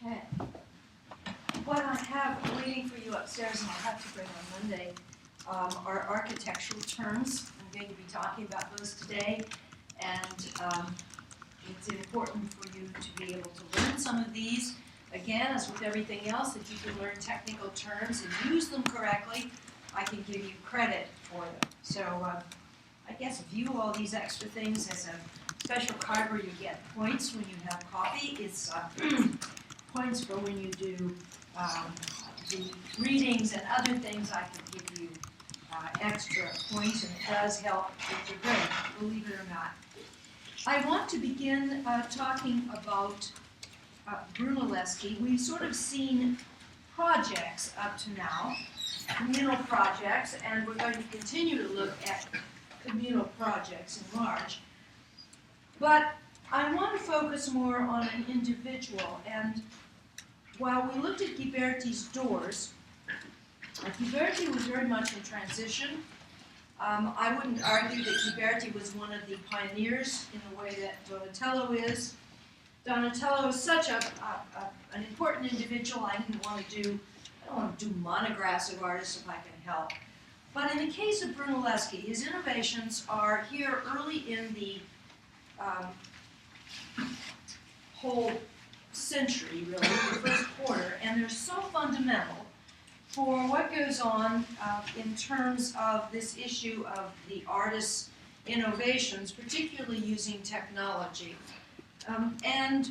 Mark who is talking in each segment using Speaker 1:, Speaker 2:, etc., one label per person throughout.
Speaker 1: Okay. What I have waiting for you upstairs, and I'll have to bring on Monday, are architectural terms. I'm going to be talking about those today, and it's important for you to be able to learn some of these. Again, as with everything else, that you can learn technical terms and use them correctly, I can give you credit for them. So I guess view all these extra things as a special card where you get points when you have coffee. It's points for when you do the readings and other things. I can give you extra points, and it does help with your grade, believe it or not. I want to begin talking about Brunelleschi. We've sort of seen projects up to now, communal projects, and we're going to continue to look at communal projects in large. But I want to focus more on an individual, and while we looked at Ghiberti's doors, Ghiberti was very much in transition. I wouldn't argue that Ghiberti was one of the pioneers in the way that Donatello is. Donatello is such an important individual. I don't want to do monographs of artists if I can help. But in the case of Brunelleschi, his innovations are here early in the whole century, really, the first quarter, and they're so fundamental for what goes on in terms of this issue of the artist's innovations, particularly using technology. And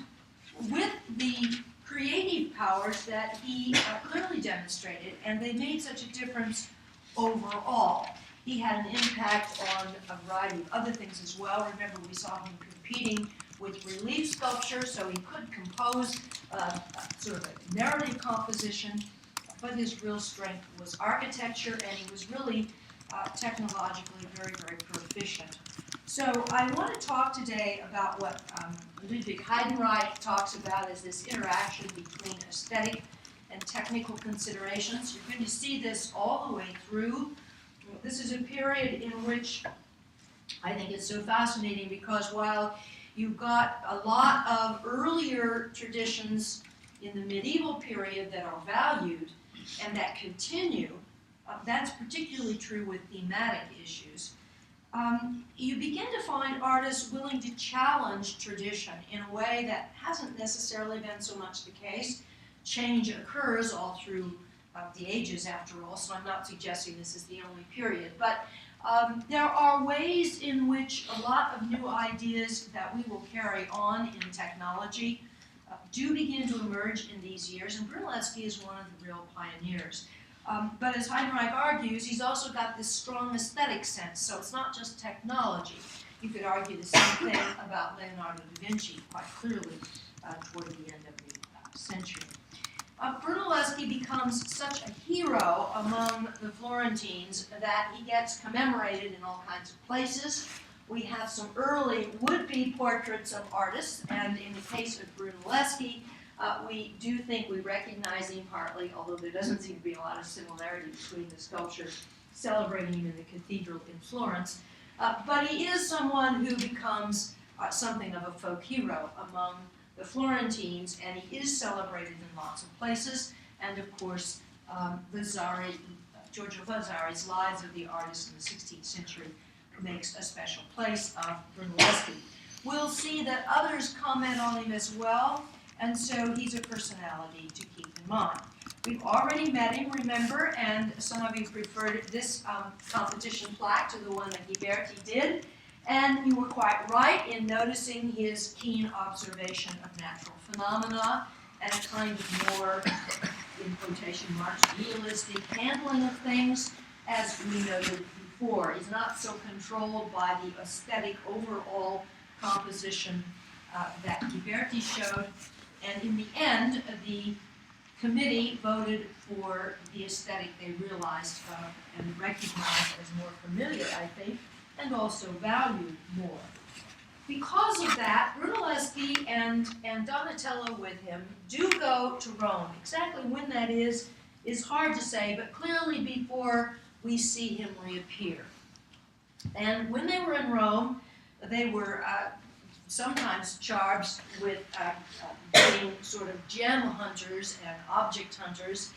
Speaker 1: with the creative powers that he clearly demonstrated, and they made such a difference overall. He had an impact on a variety of other things as well. Remember, we saw him competing with relief sculpture, so he could compose sort of a narrative composition, but his real strength was architecture, and he was really technologically very, very proficient. So I want to talk today about what Ludwig Heidenreich talks about as this interaction between aesthetic and technical considerations. You're going to see this all the way through. This is a period in which I think it's so fascinating because while you've got a lot of earlier traditions in the medieval period that are valued and that continue, that's particularly true with thematic issues. You begin to find artists willing to challenge tradition in a way that hasn't necessarily been so much the case. Change occurs all through the ages, after all, so I'm not suggesting this is the only period. But there are ways in which a lot of new ideas that we will carry on in technology do begin to emerge in these years, and Brunelleschi is one of the real pioneers. But as Heidenreich argues, he's also got this strong aesthetic sense, so it's not just technology. You could argue the same thing about Leonardo da Vinci quite clearly toward the end of the century. Brunelleschi becomes such a hero among the Florentines that he gets commemorated in all kinds of places. We have some early would-be portraits of artists, and in the case of Brunelleschi, we do think we recognize him partly, although there doesn't seem to be a lot of similarity between the sculptures celebrating him in the cathedral in Florence. But he is someone who becomes something of a folk hero among the Florentines, and he is celebrated in lots of places. And of course, Giorgio Vasari's Lives of the Artists in the 16th Century makes a special place of Brunelleschi. We'll see that others comment on him as well, and so he's a personality to keep in mind. We've already met him, remember, and some of you preferred this competition plaque to the one that Ghiberti did, and you were quite right in noticing his keen observation of natural phenomena and a kind of more, in quotation marks, realistic handling of things, as we noted before. He's not so controlled by the aesthetic overall composition that Ghiberti showed. And in the end, the committee voted for the aesthetic they realized and recognized as more familiar, I think, and also valued more. Because of that, Brunelleschi and Donatello with him do go to Rome. Exactly when that is hard to say, but clearly before we see him reappear. And when they were in Rome, they were sometimes charged with being sort of gem hunters and object hunters.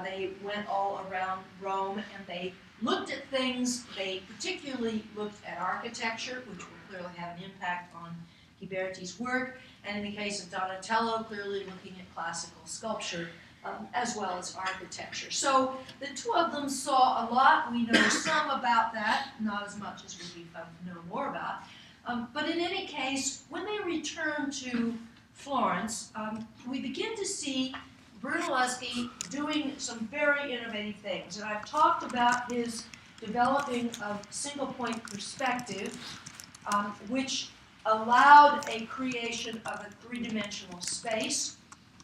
Speaker 1: They went all around Rome and they looked at things. They particularly looked at architecture, which will clearly have an impact on Ghiberti's work, and in the case of Donatello, clearly looking at classical sculpture as well as architecture. So the two of them saw a lot. We know some about that, not as much as we know more about. But in any case, when they return to Florence, we begin to see Brunelleschi doing some very innovative things. And I've talked about his developing of single-point perspective, which allowed a creation of a three-dimensional space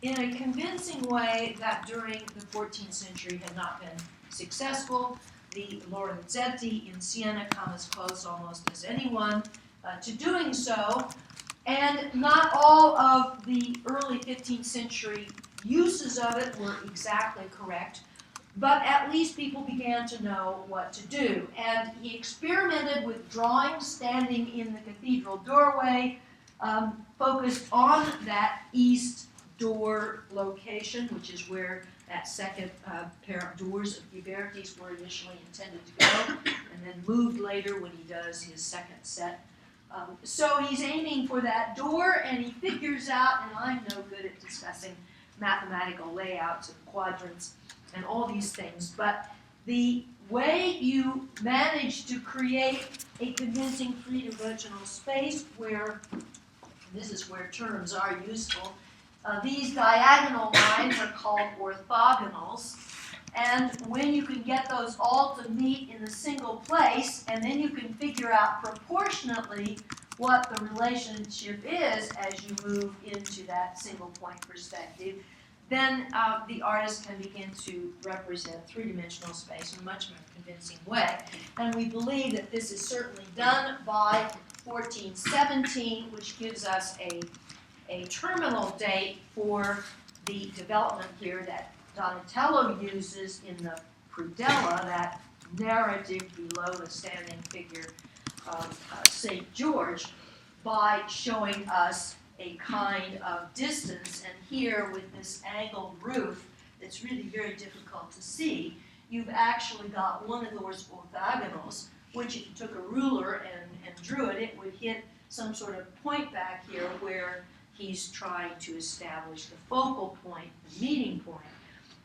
Speaker 1: in a convincing way that during the 14th century had not been successful. The Lorenzetti in Siena come as close almost as anyone to doing so, and not all of the early 15th century uses of it were exactly correct, but at least people began to know what to do. And he experimented with drawings standing in the cathedral doorway, focused on that east door location, which is where that second pair of doors of Ghiberti's were initially intended to go, and then moved later when he does his second set. So he's aiming for that door, and he figures out, and I'm no good at discussing mathematical layouts and quadrants and all these things, but the way you manage to create a convincing three-dimensional space where, this is where terms are useful, these diagonal lines are called orthogonals, and when you can get those all to meet in a single place, and then you can figure out proportionately what the relationship is as you move into that single point perspective, then the artist can begin to represent three-dimensional space in a much more convincing way. And we believe that this is certainly done by 1417, which gives us a terminal date for the development here that Donatello uses in the predella, that narrative below the standing figure of St. George, by showing us a kind of distance. And here, with this angled roof that's really very difficult to see, you've actually got one of those orthogonals, which if you took a ruler and drew it, it would hit some sort of point back here where he's trying to establish the focal point, the meeting point.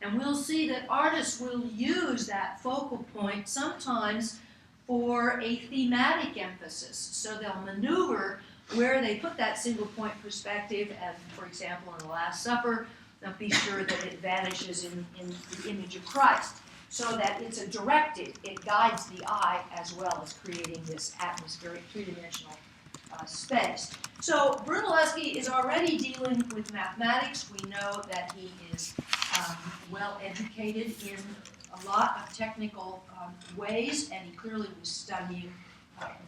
Speaker 1: And we'll see that artists will use that focal point sometimes for a thematic emphasis. So they'll maneuver where they put that single point perspective, and for example, in the Last Supper, they'll be sure that it vanishes in the image of Christ, so that it's a directive. It guides the eye as well as creating this atmospheric three-dimensional space. So Brunelleschi is already dealing with mathematics. We know that he is well educated in a lot of technical ways, and he clearly was studying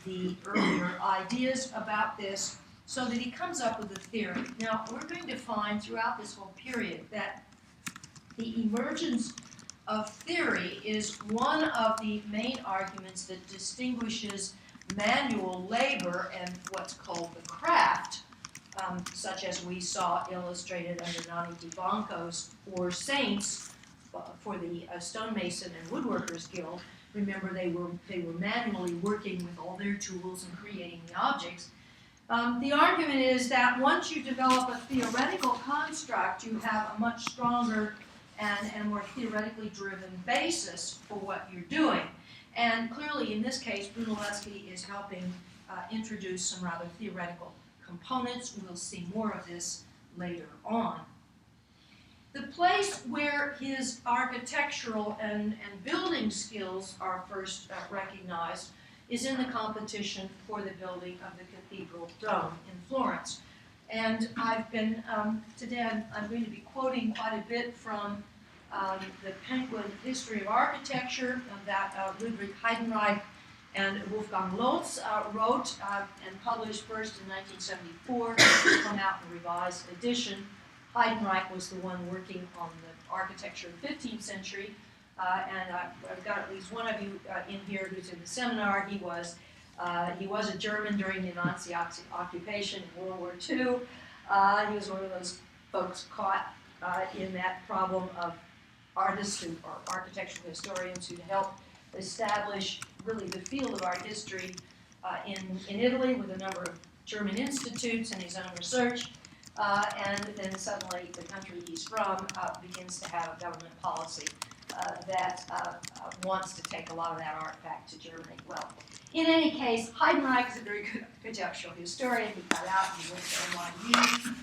Speaker 1: the earlier ideas about this, so that he comes up with a theory. Now, we're going to find throughout this whole period that the emergence of theory is one of the main arguments that distinguishes manual labor and what's called the craft, such as we saw illustrated under Nani di Banco's Four Saints for the Stonemason and Woodworkers Guild. Remember, they were manually working with all their tools and creating the objects. The argument is that once you develop a theoretical construct, you have a much stronger and more theoretically driven basis for what you're doing. And clearly, in this case, Brunelleschi is helping introduce some rather theoretical components. We'll see more of this later on. The place where his architectural and building skills are first recognized is in the competition for the building of the cathedral dome in Florence. And I've been, today I'm going to be quoting quite a bit from the Penguin History of Architecture that Ludwig Heidenreich and Wolfgang Lotz wrote and published first in 1974, come out in a revised edition. Heidenreich was the one working on the architecture of the 15th century, and I've got at least one of you in here who's in the seminar. He was He was a German during the Nazi occupation in World War II. He was one of those folks caught in that problem of artists or architectural historians who help establish really the field of art history in Italy with a number of German institutes and his own research. And then suddenly the country he's from begins to have a government policy that wants to take a lot of that art back to Germany. Well, in any case, Heidenreich is a very good conceptual historian. He got out and he went to NYU.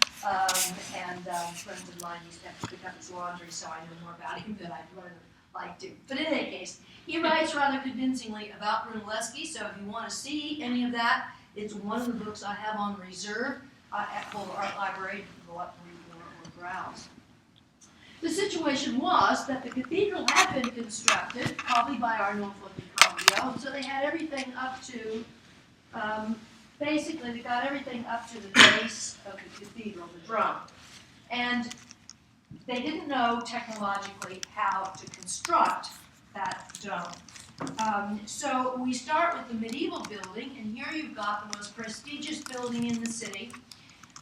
Speaker 1: Friends of mine used to have to pick up his laundry, so I know more about him than I'd rather like to. But in any case, he writes rather convincingly about Brunelleschi, so if you want to see any of that, it's one of the books I have on reserve at Fuller Art Library. You can go up and read or browse. The situation was that the cathedral had been constructed, probably by Arnolfo di Cambio, and so they had everything up to, basically they got everything up to the base of the cathedral, the drum. And they didn't know technologically how to construct that dome. So we start with the medieval building, and here you've got the most prestigious building in the city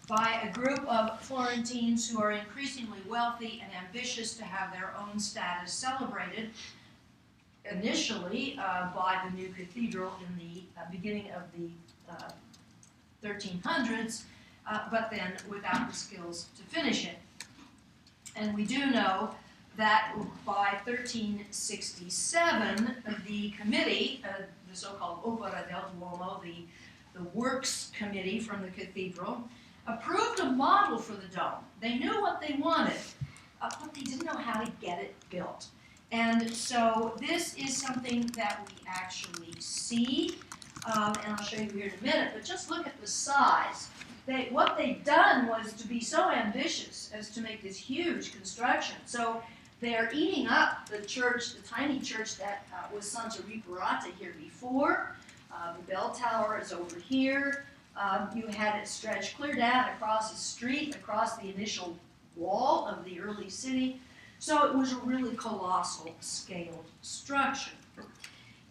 Speaker 1: by a group of Florentines who are increasingly wealthy and ambitious to have their own status celebrated, initially by the new cathedral in the beginning of the 1300s, but then without the skills to finish it. And we do know that by 1367, the committee, the so-called Opera del Duomo, the works committee from the cathedral, approved a model for the dome. They knew what they wanted, but they didn't know how to get it built. And so this is something that we actually see, and I'll show you here in a minute, but just look at the size. What they'd done was to be so ambitious as to make this huge construction. So they're eating up the church, the tiny church that was Santa Reparata here before. The bell tower is over here. You had it stretch clear down across the street, across the initial wall of the early city. So it was a really colossal scaled structure.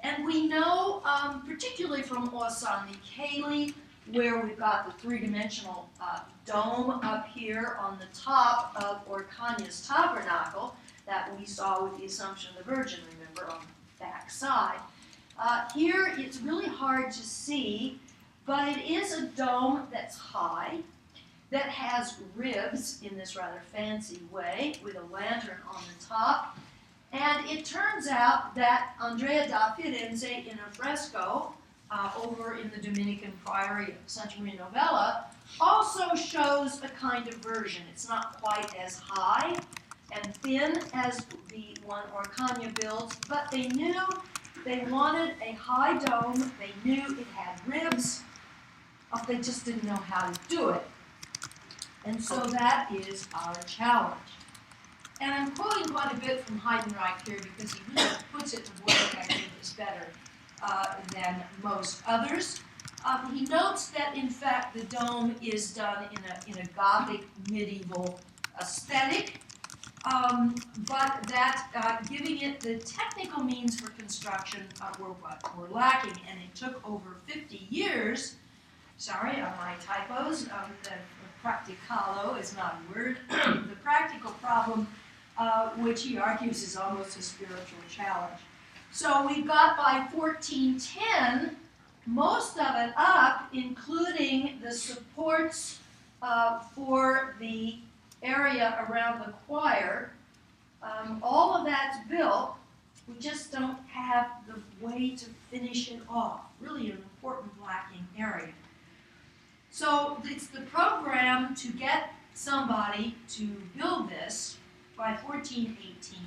Speaker 1: And we know, particularly from Orsan Micheli, where we've got the three-dimensional dome up here on the top of Orcagna's tabernacle that we saw with the Assumption of the Virgin, remember, on the back side. Here it's really hard to see, but it is a dome that's high, that has ribs in this rather fancy way, with a lantern on the top. And it turns out that Andrea da Firenze, in a fresco over in the Dominican Priory of Santa Maria Novella, also shows a kind of version. It's not quite as high and thin as the one Orcagna builds, but they knew they wanted a high dome. They knew it had ribs, but they just didn't know how to do it. And so that is our challenge. And I'm quoting quite a bit from Heidenreich here because he really puts it in a way that I think is better than most others. He notes that, in fact, the dome is done in a Gothic medieval aesthetic, but that giving it the technical means for construction were lacking, and it took over 50 years. Sorry, my typos. The practicalo is not a word. The practical problem, which he argues is almost a spiritual challenge. So we've got by 1410 most of it up, including the supports for the area around the choir. All of that's built. We just don't have the way to finish it off. Really an important lacking area. So it's the program to get somebody to build this by 1418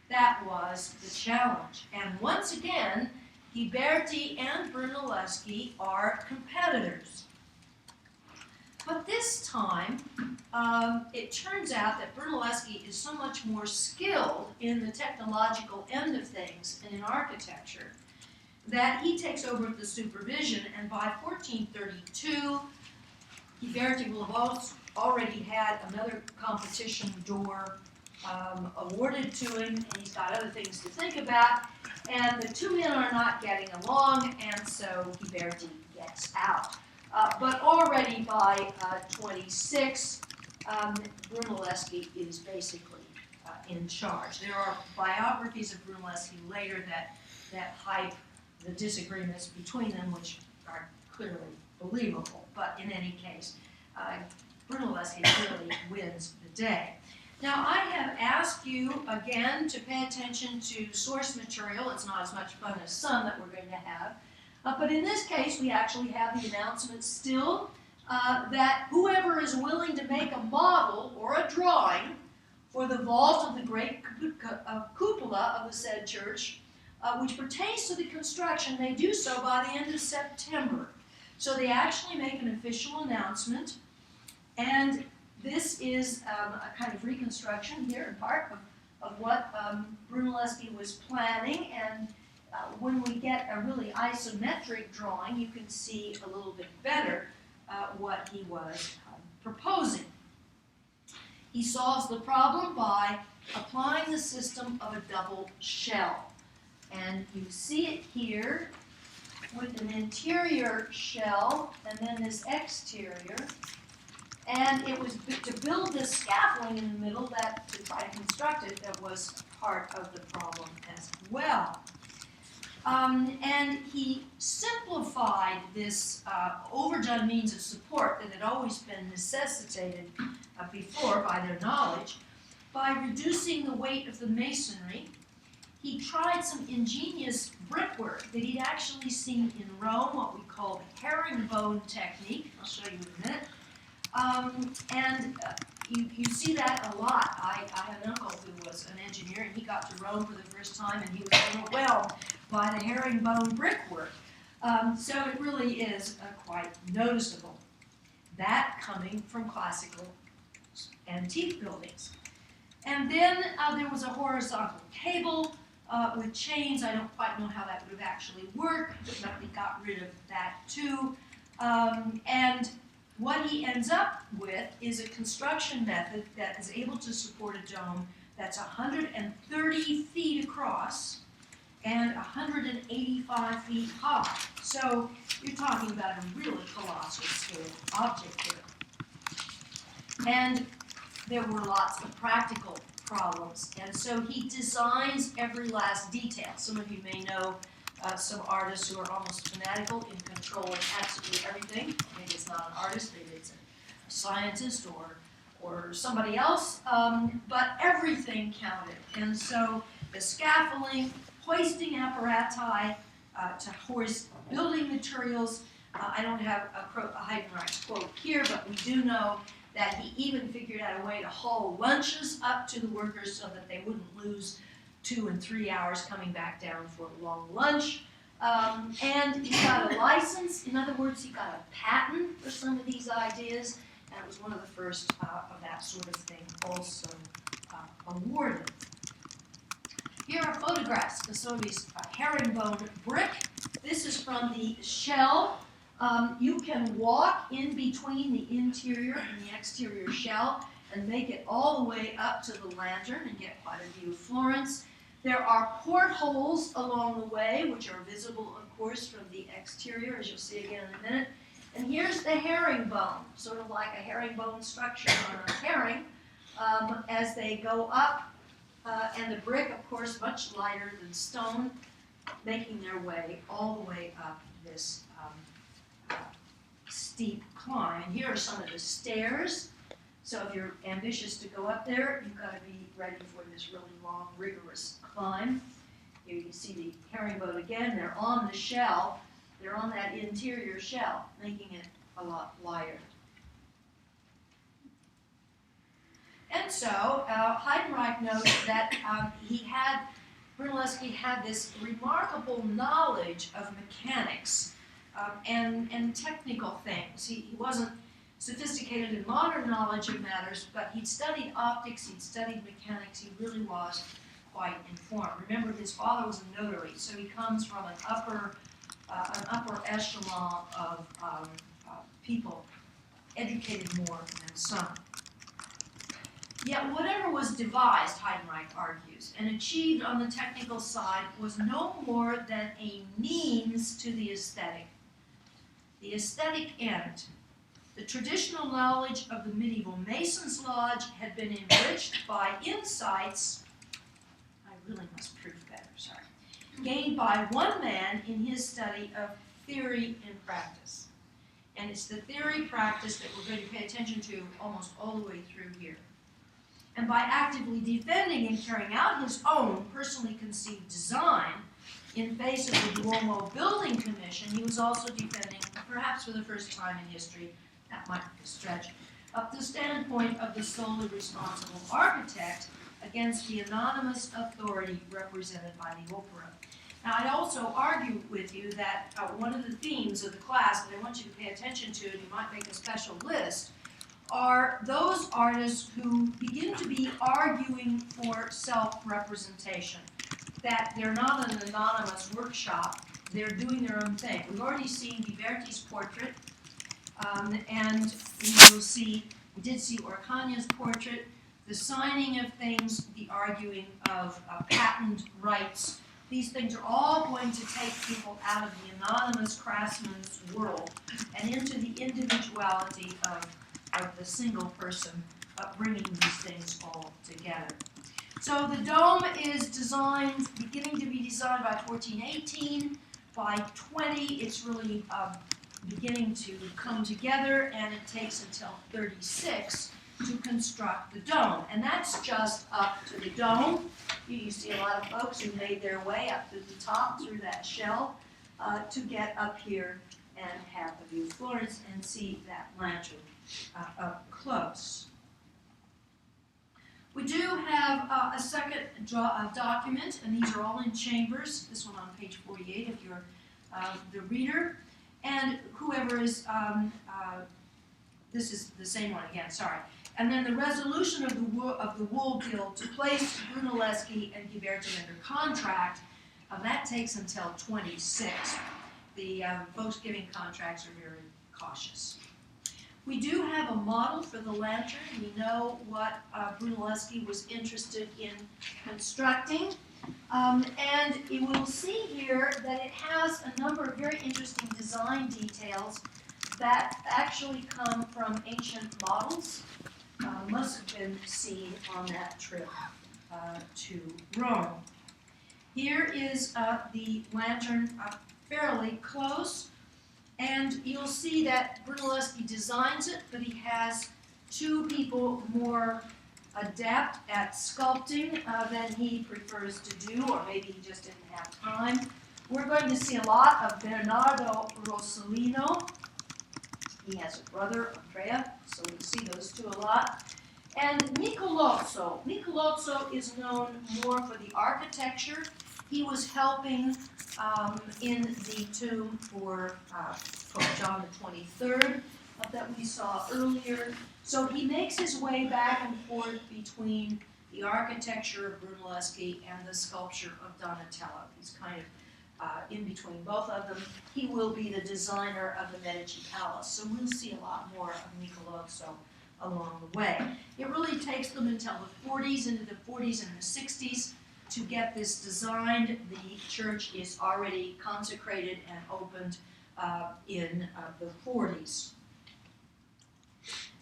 Speaker 1: that was the challenge. And once again, Ghiberti and Brunelleschi are competitors. But this time, it turns out that Brunelleschi is so much more skilled in the technological end of things and in architecture that he takes over the supervision, and by 1432, Ghiberti will have already had another competition door awarded to him, and he's got other things to think about. And the two men are not getting along, and so Ghiberti gets out. But already by 26, Brunelleschi is basically in charge. There are biographies of Brunelleschi later that hype the disagreements between them, which are clearly believable. But in any case, Brunelleschi really wins the day. Now, I have asked you again to pay attention to source material. It's not as much fun as some that we're going to have. But in this case, we actually have the announcement still that whoever is willing to make a model or a drawing for the vault of the great cupola of the said church, which pertains to the construction, may do so by the end of September. So they actually make an official announcement, and this is a kind of reconstruction here in part of what Brunelleschi was planning, and when we get a really isometric drawing, you can see a little bit better what he was proposing. He solves the problem by applying the system of a double shell. And you see it here with an interior shell and then this exterior. And it was to build this scaffolding in the middle that, to try to construct it, that was part of the problem as well. And he simplified this overdone means of support that had always been necessitated before by their knowledge by reducing the weight of the masonry. He tried some ingenious brickwork that he'd actually seen in Rome, what we call the herringbone technique. I'll show you in a minute. You see that a lot. I have an uncle who was an engineer, and he got to Rome for the first time, and he was overwhelmed by the herringbone brickwork. So it really is quite noticeable. That coming from classical antique buildings. And then there was a horizontal cable with chains. I don't quite know how that would have actually worked, but we got rid of that too. And what he ends up with is a construction method that is able to support a dome that's 130 feet across and 185 feet high. So you're talking about a really colossal scale object here. And there were lots of practical problems. And so he designs every last detail. Some of you may know some artists who are almost fanatical in control of absolutely everything. Maybe it's not an artist, maybe it's a scientist or somebody else, but everything counted. And so the scaffolding, hoisting apparati to hoist building materials. I don't have a Heidenreich quote here, but we do know that he even figured out a way to haul lunches up to the workers so that they wouldn't lose 2 and 3 hours coming back down for a long lunch. And he got a license. In other words, he got a patent for some of these ideas, and it was one of the first of that sort of thing also awarded. Here are photographs of some of these herringbone brick. This is from the shell. You can walk in between the interior and the exterior shell and make it all the way up to the lantern and get quite a view of Florence. There are portholes along the way, which are visible, of course, from the exterior, as you'll see again in a minute. And here's the herringbone, sort of like a herringbone structure on a herring, as they go up. And the brick, of course, much lighter than stone, making their way all the way up this steep climb. And here are some of the stairs. So if you're ambitious to go up there, you've got to be ready for this really long, rigorous climb. Here you can see the herringbone again. They're on the shell. They're on that interior shell, making it a lot lighter. And so Heidenreich notes that Brunelleschi had this remarkable knowledge of mechanics and technical things. He wasn't sophisticated in modern knowledge of matters, but he'd studied optics, he'd studied mechanics, he really was quite informed. Remember, his father was a notary, so he comes from an upper echelon of people educated more than some. Yet whatever was devised, Heidenreich argues, and achieved on the technical side was no more than a means to the aesthetic end. The traditional knowledge of the medieval Masons' Lodge had been enriched by insights, I really must prove better, sorry, gained by one man in his study of theory and practice. And it's the theory practice that we're going to pay attention to almost all the way through here. And by actively defending and carrying out his own personally conceived design in face of the Duomo Building Commission, he was also defending, perhaps for the first time in history, that might be a stretch, up the standpoint of the solely responsible architect against the anonymous authority represented by the opera. Now, I'd also argue with you that one of the themes of the class that I want you to pay attention to, and you might make a special list, are those artists who begin to be arguing for self-representation, that they're not an anonymous workshop, they're doing their own thing. We've already seen Ghiberti's portrait, and we did see Orcagna's portrait, the signing of things, the arguing of patent rights. These things are all going to take people out of the anonymous craftsman's world and into the individuality of the single person bringing these things all together. So the dome is beginning to be designed by 1418. By 20, it's really beginning to come together, and it takes until 36 to construct the dome. And that's just up to the dome. You see a lot of folks who made their way up to the top through that shell to get up here and have the view of Florence and see that lantern up close. We do have a second document, and these are all in chambers. This one on page 48 if you're the reader. And whoever is, this is the same one again, sorry. And then the resolution of the Wool Guild to place Brunelleschi and Ghiberti under contract, that takes until 26. The folks giving contracts are very cautious. We do have a model for the lantern. We know what Brunelleschi was interested in constructing. And you will see here that it has a number of very interesting design details that actually come from ancient models. Must have been seen on that trip to Rome. Here is the lantern fairly close, and you'll see that Brunelleschi designs it, but he has two people more adept at sculpting than he prefers to do, or maybe he just didn't have time. We're going to see a lot of Bernardo Rossellino. He has a brother, Andrea, so we'll see those two a lot. And Michelozzo. Michelozzo is known more for the architecture. He was helping in the tomb for Pope John the 23rd that we saw earlier. So he makes his way back and forth between the architecture of Brunelleschi and the sculpture of Donatello. He's kind of in between both of them. He will be the designer of the Medici Palace, so we'll see a lot more of Michelozzo along the way. It really takes them until the 40s, into the 40s and the 60s to get this designed. The church is already consecrated and opened in the 40s.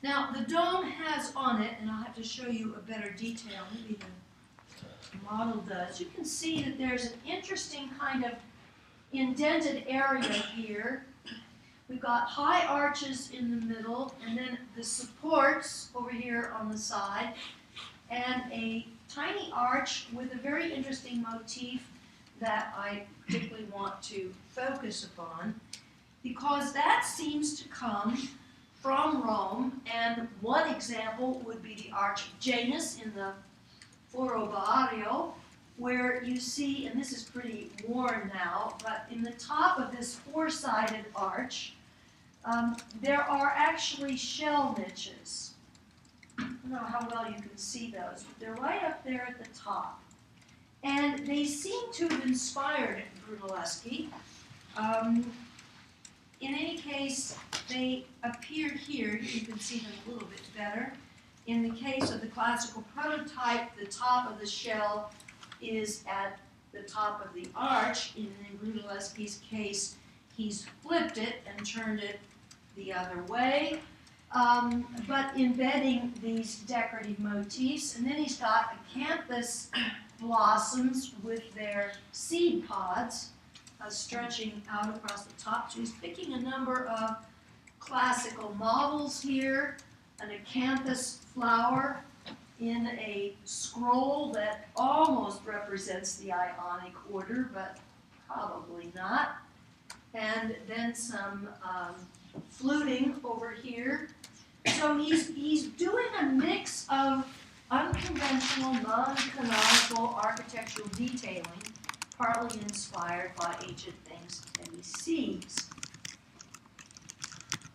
Speaker 1: Now, the dome has on it, and I'll have to show you a better detail, maybe the model does. You can see that there's an interesting kind of indented area here. We've got high arches in the middle, and then the supports over here on the side, and a tiny arch with a very interesting motif that I particularly want to focus upon, because that seems to come from Rome, and one example would be the Arch of Janus in the Foro Barrio, where you see, and this is pretty worn now, but in the top of this four-sided arch, there are actually shell niches. I don't know how well you can see those, but they're right up there at the top. And they seem to have inspired Brunelleschi. In any case, they appear here. You can see them a little bit better. In the case of the classical prototype, the top of the shell is at the top of the arch. In Brunelleschi's case, he's flipped it and turned it the other way, but embedding these decorative motifs. And then he's got acanthus blossoms with their seed pods stretching out across the top. So he's picking a number of classical models here, an acanthus flower in a scroll that almost represents the Ionic order, but probably not. And then some fluting over here. So he's doing a mix of unconventional, non-canonical architectural detailing, partly inspired by ancient things that he sees.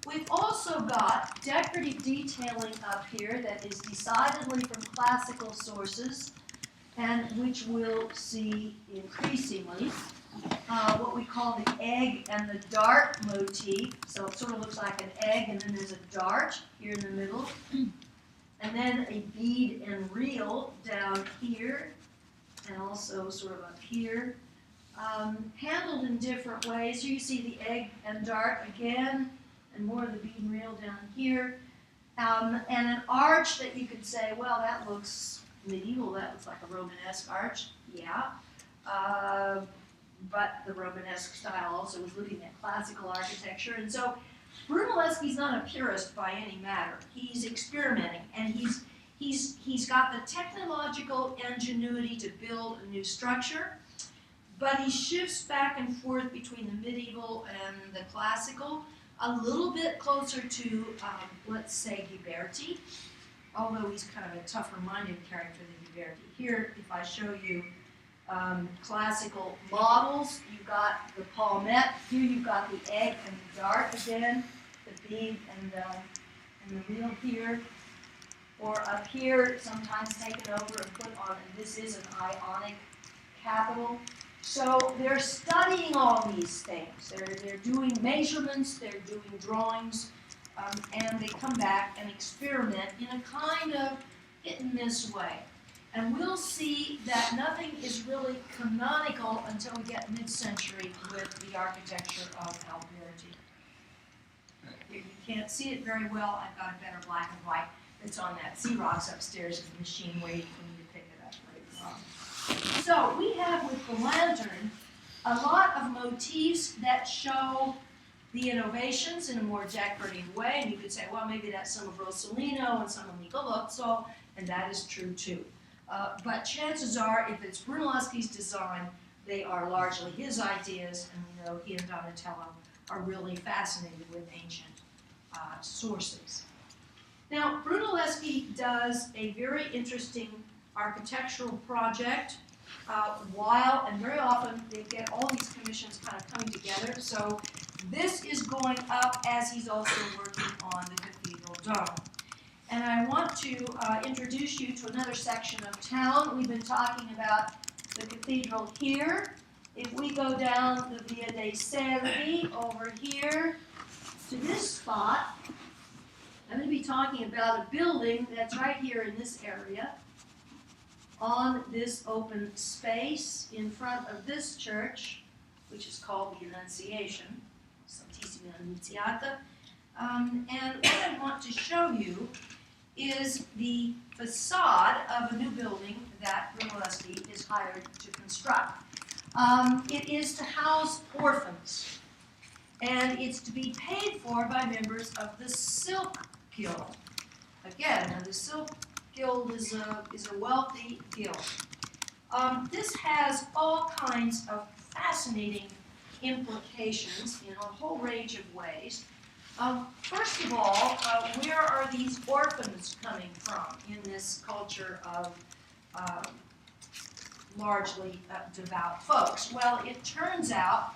Speaker 1: We've also got decorative detailing up here that is decidedly from classical sources, and which we'll see increasingly. What we call the egg and the dart motif. So it sort of looks like an egg, and then there's a dart here in the middle. And then a bead and reel down here, and also sort of up here. Handled in different ways. Here you see the egg and dart again, and more of the bead and reel down here. And an arch that you could say, well, that looks medieval, that looks like a Romanesque arch. Yeah. But the Romanesque style also was looking at classical architecture. And so Brunelleschi's not a purist by any matter. He's experimenting, and he's got the technological ingenuity to build a new structure, but he shifts back and forth between the medieval and the classical, a little bit closer to, let's say, Ghiberti, although he's kind of a tougher-minded character than Ghiberti. Here, if I show you classical models, you've got the palmette. Here you've got the egg and the dart again, the bead and the reel here. Or up here, sometimes taken over and put on, and this is an Ionic capital. So they're studying all these things. They're doing measurements, they're doing drawings, and they come back and experiment in a kind of hit-and-miss way. And we'll see that nothing is really canonical until we get mid-century with the architecture of Alberti. You can't see it very well. I've got a better black and white that's on that Xerox upstairs in the machine waiting for me to pick it up later on. So we have with the lantern a lot of motifs that show the innovations in a more decorative way. And you could say, well, maybe that's some of Rossellino and some of Michelozzo, and that is true too. But chances are, if it's Brunelleschi's design, they are largely his ideas, and we know he and Donatello are really fascinated with ancient sources. Now, Brunelleschi does a very interesting architectural project and very often they get all these commissions kind of coming together. So this is going up as he's also working on the cathedral dome. And I want to introduce you to another section of town. We've been talking about the cathedral here. If we go down the Via dei Servi over here to this spot, I'm going to be talking about a building that's right here in this area, on this open space in front of this church, which is called the Annunciation, Santissima Annunziata. And what I want to show you is the facade of a new building that Brunelleschi is hired to construct. It is to house orphans, and it's to be paid for by members of the Silk Guild. Again, now the Silk Guild is a wealthy guild. This has all kinds of fascinating implications in a whole range of ways. First of all, where are these orphans coming from in this culture of largely devout folks? Well, it turns out,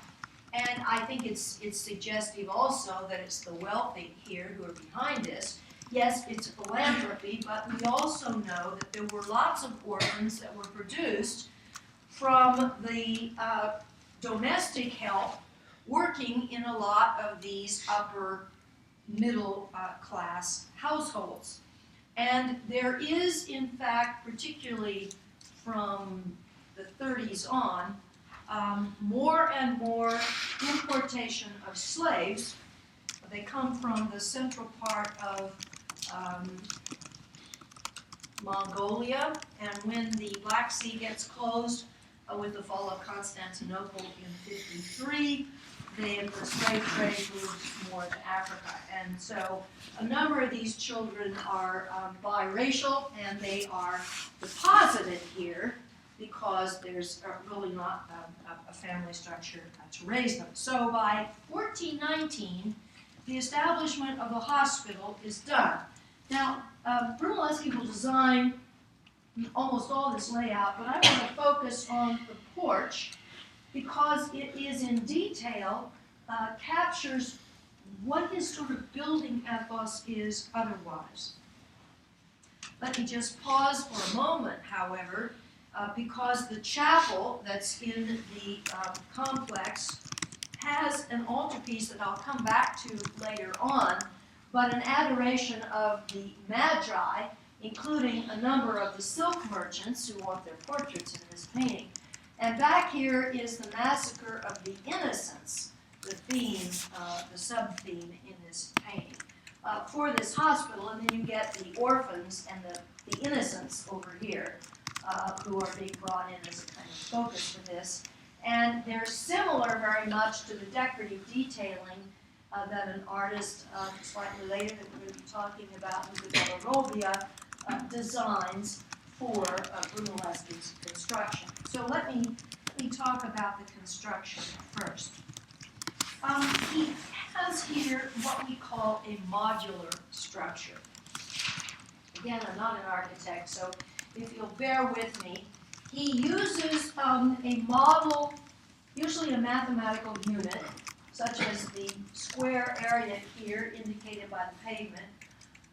Speaker 1: and I think it's suggestive also that it's the wealthy here who are behind this. Yes, it's philanthropy, but we also know that there were lots of orphans that were produced from the domestic help working in a lot of these upper middle class households. And there is, in fact, particularly from the 30s on, more and more importation of slaves. They come from the central part of Mongolia, and when the Black Sea gets closed with the fall of Constantinople in 53, the slave trade moves more to Africa. And so a number of these children are biracial, and they are deposited here because there's really not a family structure to raise them. So by 1419, the establishment of a hospital is done. Now, Brunelleschi will design almost all this layout, but I want to focus on the porch because it is in detail, captures what his sort of building ethos is otherwise. Let me just pause for a moment, however, because the chapel that's in the complex has an altarpiece that I'll come back to later on, but an adoration of the Magi, including a number of the silk merchants who want their portraits in this painting. And back here is the Massacre of the Innocents, the theme, the sub-theme in this painting, for this hospital. And then you get the orphans and the innocents over here, who are being brought in as a kind of focus for this. And they're similar very much to the decorative detailing that an artist slightly later that we're going to be talking about, Luca della Robbia, designs for Brunelleschi's construction. So let me talk about the construction first. He has here what we call a modular structure. Again, I'm not an architect, so if you'll bear with me, he uses a model, usually a mathematical unit, such as the square area here indicated by the pavement,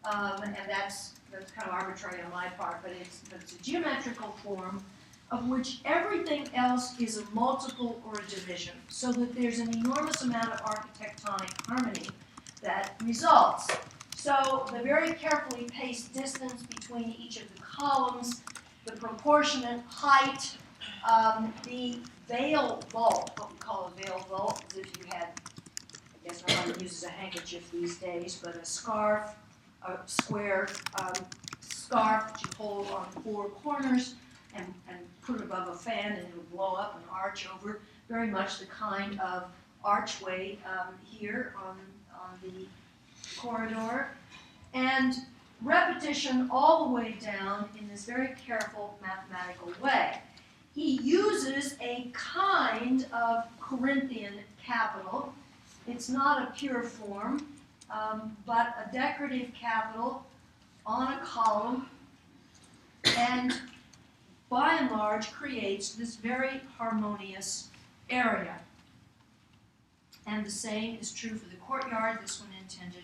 Speaker 1: and that's kind of arbitrary on my part, but it's a geometrical form of which everything else is a multiple or a division, so that there's an enormous amount of architectonic harmony that results. So the very carefully paced distance between each of the columns, the proportionate height, the veil vault, what we call a veil vault, as if you had, I guess nobody uses a handkerchief these days, but a scarf, a square scarf that you hold on four corners and put above a fan, and it will blow up and arch over, very much the kind of archway here on the corridor. And repetition all the way down in this very careful mathematical way. He uses a kind of Corinthian capital. It's not a pure form, but a decorative capital on a column, and by and large creates this very harmonious area. And the same is true for the courtyard, this one intended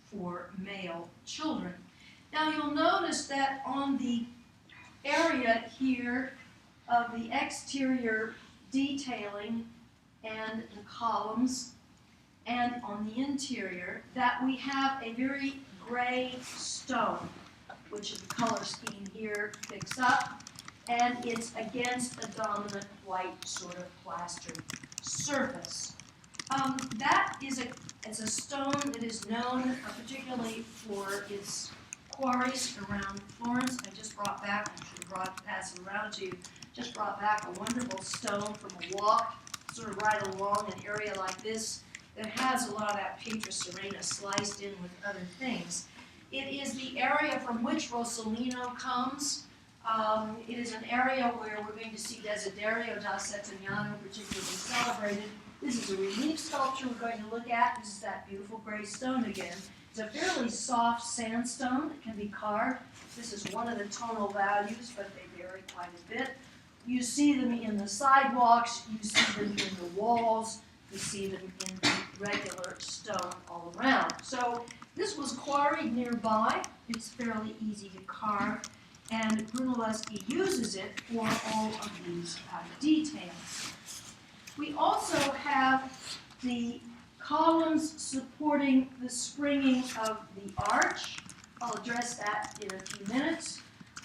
Speaker 1: for male children. Now you'll notice that on the area here of the exterior detailing and the columns, and on the interior, that we have a very gray stone, which the color scheme here picks up, and it's against a dominant white sort of plastered surface. That is a stone that is known particularly for its quarries around Florence. I just brought back, I should have passed it around to you, just brought back a wonderful stone from a walk, sort of right along an area like this, that has a lot of that Pietra Serena sliced in with other things. It is the area from which Rossellino comes. It is an area where we're going to see Desiderio da Settignano particularly celebrated. This is a relief sculpture we're going to look at. This is that beautiful gray stone again. It's a fairly soft sandstone that can be carved. This is one of the tonal values, but they vary quite a bit. You see them in the sidewalks, you see them in the walls, you see them in the regular stone all around. So this was quarried nearby. It's fairly easy to carve, and Brunelleschi uses it for all of these details. We also have the columns supporting the springing of the arch, I'll address that in a few minutes.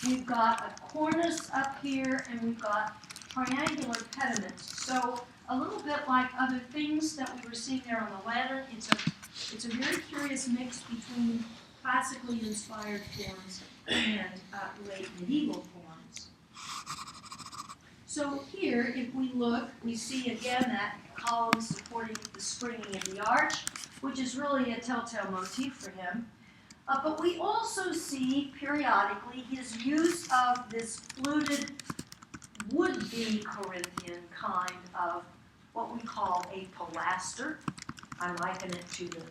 Speaker 1: We've got a cornice up here, and we've got triangular pediments. So a little bit like other things that we were seeing there on the lantern, it's a very curious mix between classically inspired forms and late medieval forms. So here, if we look, we see again that column supporting the springing of the arch, which is really a telltale motif for him. But we also see periodically his use of this fluted would-be Corinthian kind of what we call a pilaster. I liken it to the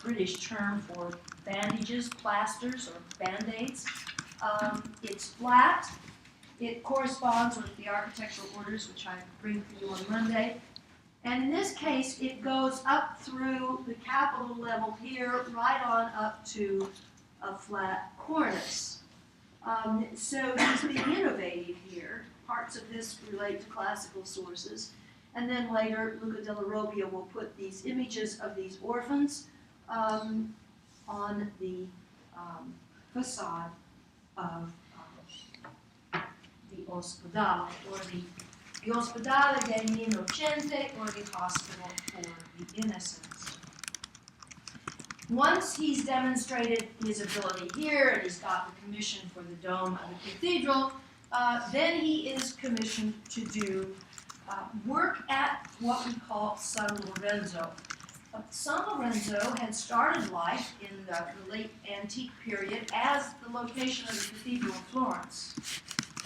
Speaker 1: British term for bandages, plasters, or band-aids. It's flat. It corresponds with the architectural orders, which I bring for you on Monday. And in this case, it goes up through the capital level here, right on up to a flat cornice. So he's being innovative here. Parts of this relate to classical sources. And then later, Luca della Robbia will put these images of these orphans on the facade of the ospedale, or the ospedale degli innocenti, or the hospital for the innocents. Once he's demonstrated his ability here, and he's got the commission for the dome of the cathedral, then he is commissioned to do work at what we call San Lorenzo. San Lorenzo had started life in the late antique period as the location of the Cathedral of Florence.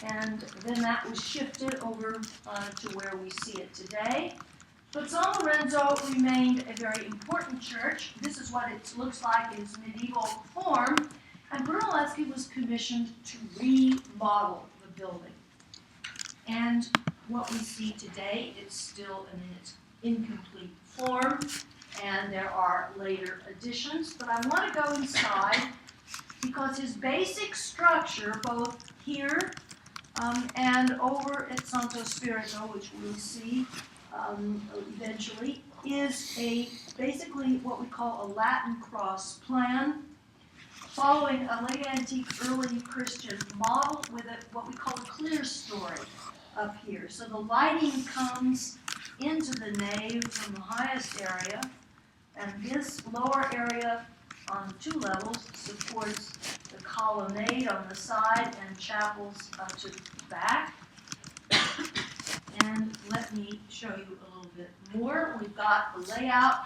Speaker 1: And then that was shifted over to where we see it today. But San Lorenzo remained a very important church. This is what it looks like in its medieval form. And Brunelleschi was commissioned to remodel the building. And what we see today is still in its incomplete form, and there are later additions. But I want to go inside because his basic structure, both here and over at Santo Spirito, which we'll see eventually, is basically what we call a Latin cross plan, following a late antique early Christian model with what we call a clear story up here. So the lighting comes into the nave from the highest area, and this lower area on 2 levels supports the colonnade on the side and chapels to the back. And let me show you a little bit more. We've got the layout.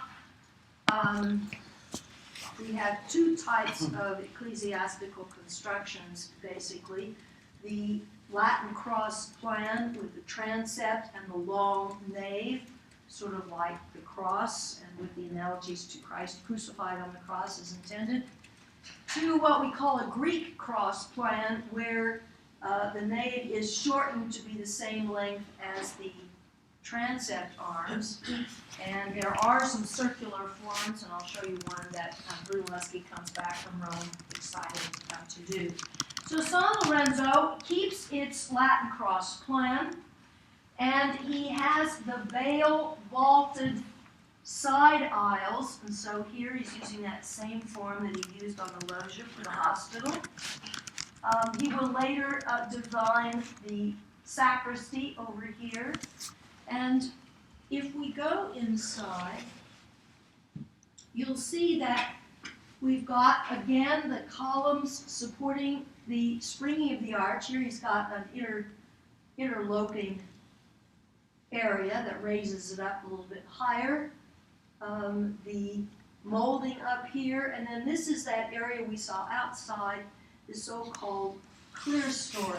Speaker 1: We have 2 types of ecclesiastical constructions, basically. The Latin cross plan with the transept and the long nave, sort of like the cross, and with the analogies to Christ crucified on the cross as intended, to what we call a Greek cross plan, where the nave is shortened to be the same length as the transept arms, and there are some circular forms, and I'll show you one that Brunelleschi comes back from Rome excited to do. So San Lorenzo keeps its Latin cross plan, and he has the veil vaulted side aisles, and so here he's using that same form that he used on the loggia for the hospital. He will later design the sacristy over here, and if we go inside, you'll see that we've got, again, the columns supporting the springing of the arch. Here he's got an interloping area that raises it up a little bit higher. The molding up here, and then this is that area we saw outside, the so-called clear story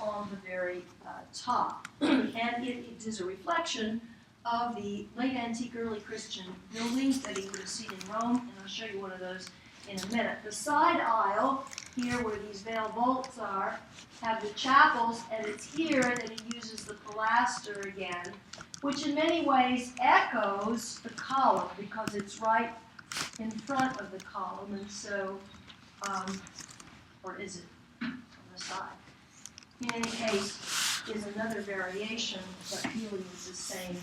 Speaker 1: on the very top. And it is a reflection of the late antique early Christian buildings that he would have seen in Rome, and I'll show you one of those in a minute. The side aisle, here where these veil vaults are, have the chapels, and it's here that he uses the pilaster again, which in many ways echoes the column because it's right in front of the column, and so, or is it on the side? In any case, is another variation, but really is the same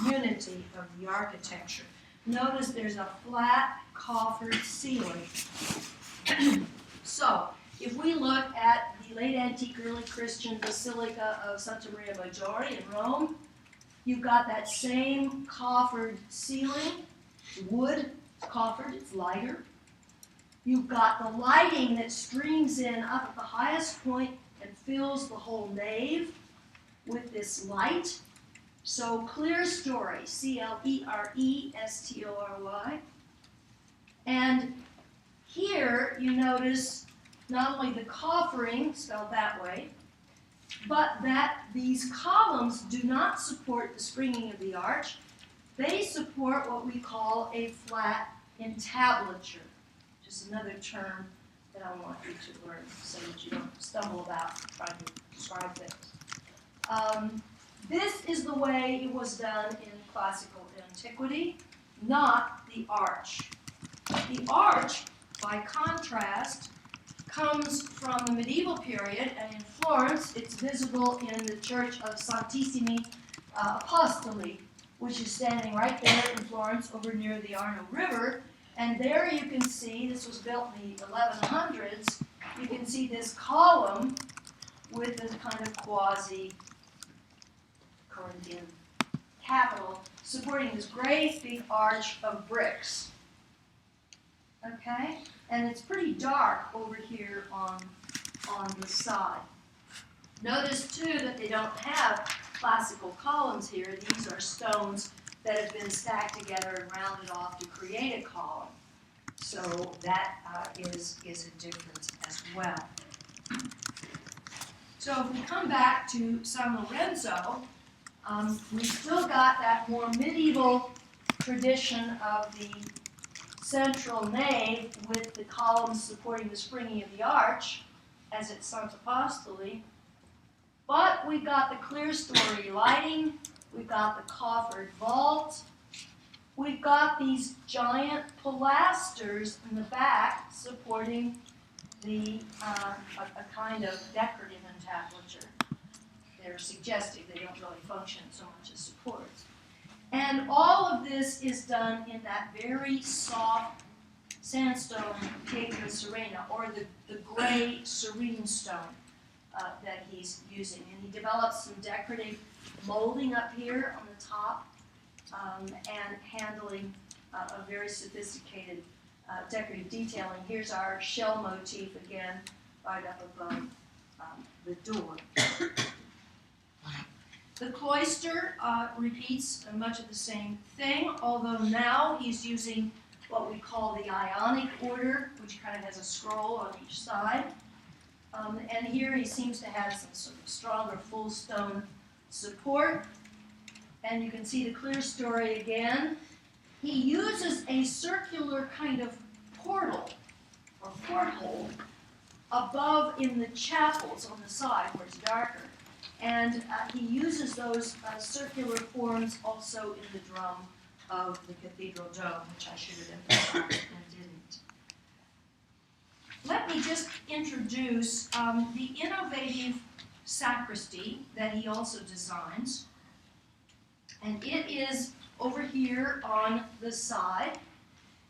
Speaker 1: unity of the architecture. Notice there's a flat coffered ceiling, So, if we look at the late antique, early Christian Basilica of Santa Maria Maggiore in Rome, you've got that same coffered ceiling, wood, it's coffered, it's lighter. You've got the lighting that streams in up at the highest point and fills the whole nave with this light. So clerestory, C-L-E-R-E-S-T-O-R-Y. And here you notice not only the coffering, spelled that way, but that these columns do not support the springing of the arch. They support what we call a flat entablature, which is another term that I want you to learn so that you don't stumble about trying to describe things. This is the way it was done in classical antiquity, not the arch. The arch, by contrast, comes from the medieval period, and in Florence, it's visible in the Church of Santissimi Apostoli, which is standing right there in Florence over near the Arno River. And there you can see, this was built in the 1100s, you can see this column with this kind of quasi-Corinthian capital supporting this great big arch of bricks. Okay? And it's pretty dark over here on the side. Notice, too, that they don't have classical columns here. These are stones that have been stacked together and rounded off to create a column. So that is a difference as well. So if we come back to San Lorenzo, we've still got that more medieval tradition of the central nave with the columns supporting the springing of the arch, as at Santa Apostoli. But we've got the clerestory lighting, we've got the coffered vault, we've got these giant pilasters in the back supporting the a kind of decorative entablature. They're suggestive, they don't really function so much as supports. And all of this is done in that very soft sandstone pietra serena, or the gray serene stone that he's using. And he develops some decorative molding up here on the top and handling a very sophisticated decorative detailing. Here's our shell motif again, right up above the door. The cloister repeats much of the same thing, although now he's using what we call the Ionic order, which kind of has a scroll on each side. And here he seems to have some sort of stronger full stone support. And you can see the clerestory again. He uses a circular kind of portal or porthole above in the chapels on the side where it's darker. And he uses those circular forms also in the drum of the cathedral dome, which I should have emphasized and didn't. Let me just introduce the innovative sacristy that he also designs. And it is over here on the side.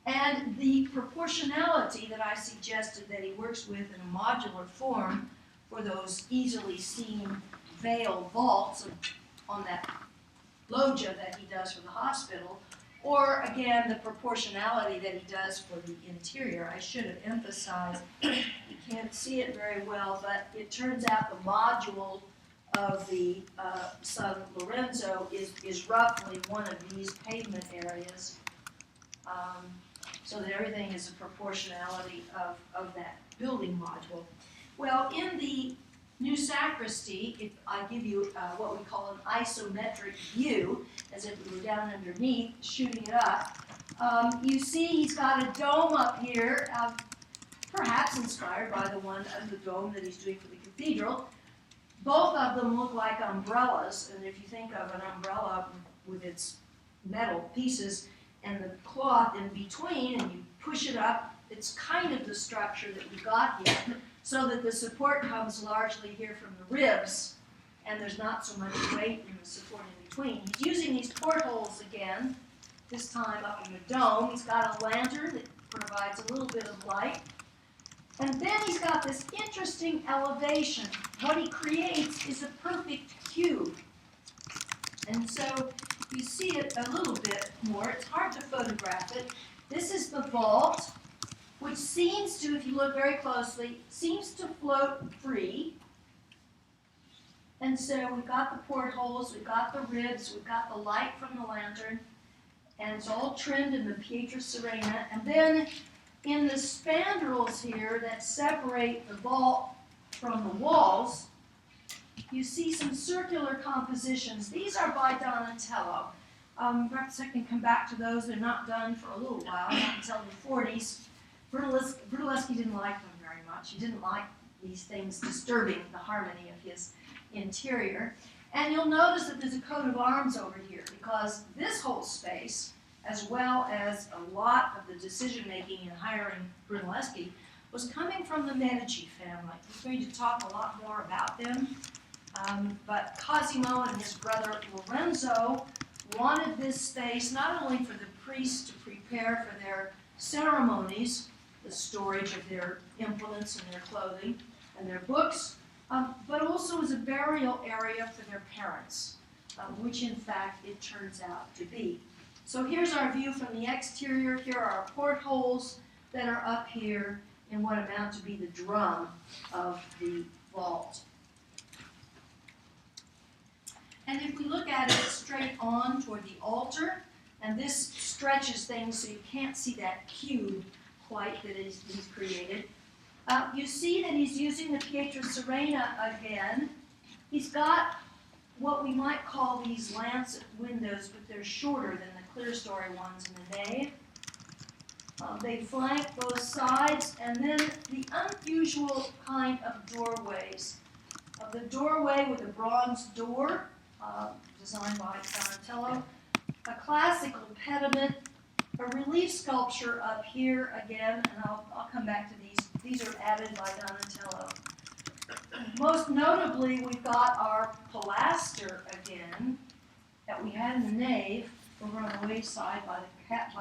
Speaker 1: And the proportionality that I suggested that he works with in a modular form for those easily seen veil vaults on that loggia that he does for the hospital, or again the proportionality that he does for the interior. I should have emphasized, you can't see it very well, but it turns out the module of the San Lorenzo is roughly one of these pavement areas, so that everything is a proportionality of that building module. Well, in the new sacristy, if I give you what we call an isometric view, as if we were down underneath, shooting it up, you see he's got a dome up here, perhaps inspired by the one of the dome that he's doing for the cathedral. Both of them look like umbrellas, and if you think of an umbrella with its metal pieces and the cloth in between, and you push it up, it's kind of the structure that we got here, so that the support comes largely here from the ribs, and there's not so much weight in the support in between. He's using these portholes again, this time up in the dome. He's got a lantern that provides a little bit of light, And then he's got this interesting elevation. What he creates is a perfect cube. And so you see it a little bit more. It's hard to photograph it. This is the vault, which seems to, if you look very closely, seems to float free. And so we've got the portholes, we've got the ribs, we've got the light from the lantern, and it's all trimmed in the Pietra Serena. And then in the spandrels here that separate the vault from the walls, you see some circular compositions. These are by Donatello. Perhaps I can come back to those. They're not done for a little while, not until the 40s. Brunelleschi didn't like them very much. He didn't like these things disturbing the harmony of his interior. And you'll notice that there's a coat of arms over here, because this whole space, as well as a lot of the decision-making in hiring Brunelleschi, was coming from the Medici family. We're going to talk a lot more about them. But Cosimo and his brother Lorenzo wanted this space not only for the priests to prepare for their ceremonies, the storage of their implements and their clothing and their books, but also as a burial area for their parents, which in fact it turns out to be. So here's our view from the exterior. Here are our portholes that are up here in what amount to be the drum of the vault. And if we look at it straight on toward the altar, and this stretches things so you can't see that cube quite that he's created, you see that he's using the Pietra Serena again. He's got what we might call these lancet windows, but they're shorter than the clerestory ones in the nave. They flank both sides, and then the unusual kind of doorways. The doorway with a bronze door, designed by Donatello, a classical pediment, a relief sculpture up here again, and I'll come back to these. These are added by Donatello. Most notably, we've got our pilaster again that we had in the nave over on the wayside by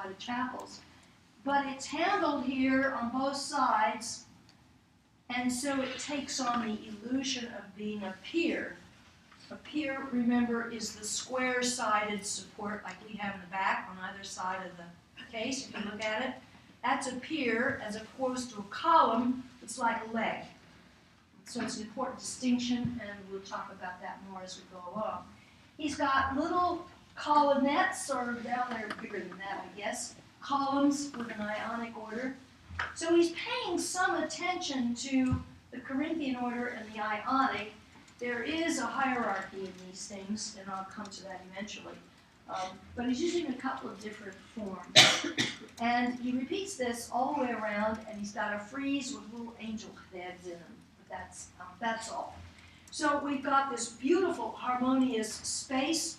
Speaker 1: the chapels. But it's handled here on both sides, and so it takes on the illusion of being a pier. A pier, remember, is the square-sided support like we have in the back on either side of the case, if you look at it. That's a pier as opposed to a column. It's like a leg. So it's an important distinction, and we'll talk about that more as we go along. He's got little colonnettes, or down there bigger than that, I guess, columns with an Ionic order. So he's paying some attention to the Corinthian order and the Ionic. There is a hierarchy in these things, and I'll come to that eventually. But he's using a couple of different forms. And he repeats this all the way around, and he's got a frieze with little angel heads in them. But that's all. So we've got this beautiful, harmonious space,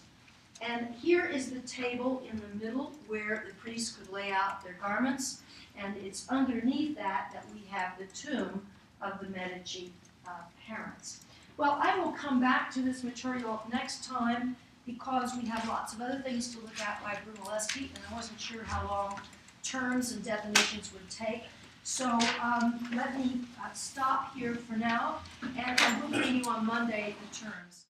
Speaker 1: and here is the table in the middle where the priests could lay out their garments, and it's underneath that we have the tomb of the Medici parents. Well, I will come back to this material next time because we have lots of other things to look at by Brunelleschi, and I wasn't sure how long terms and definitions would take. So let me stop here for now, and I will bring you on Monday the terms.